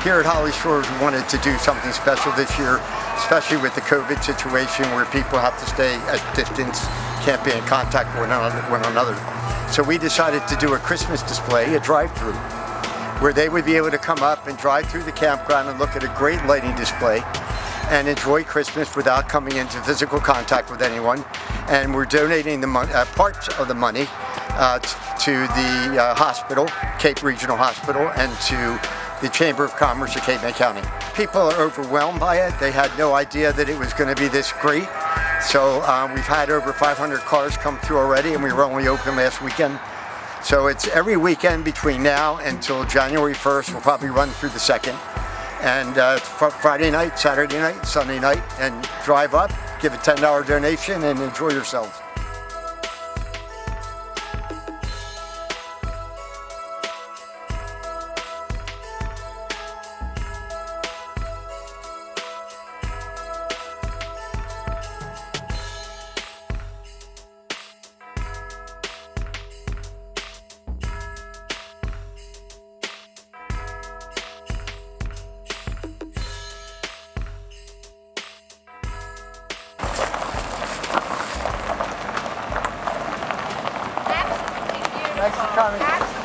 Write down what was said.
here at Holly Shores, we wanted to do something special this year, especially with the COVID situation where people have to stay at distance, can't be in contact with one another. So we decided to do a Christmas display, a drive-through, where they would be able to come up and drive through the campground and look at a great lighting display and enjoy Christmas without coming into physical contact with anyone. And we're donating the parts of the money to the hospital, Cape Regional Hospital, and to the Chamber of Commerce of Cape May County. People are overwhelmed by it. They had no idea that it was going to be this great. So we've had over 500 cars come through already, and we were only open last weekend. So it's every weekend between now until January 1st. We'll probably run through the 2nd. And Friday night, Saturday night, Sunday night, and drive up, give a $10 donation, and enjoy yourselves. Thanks for coming.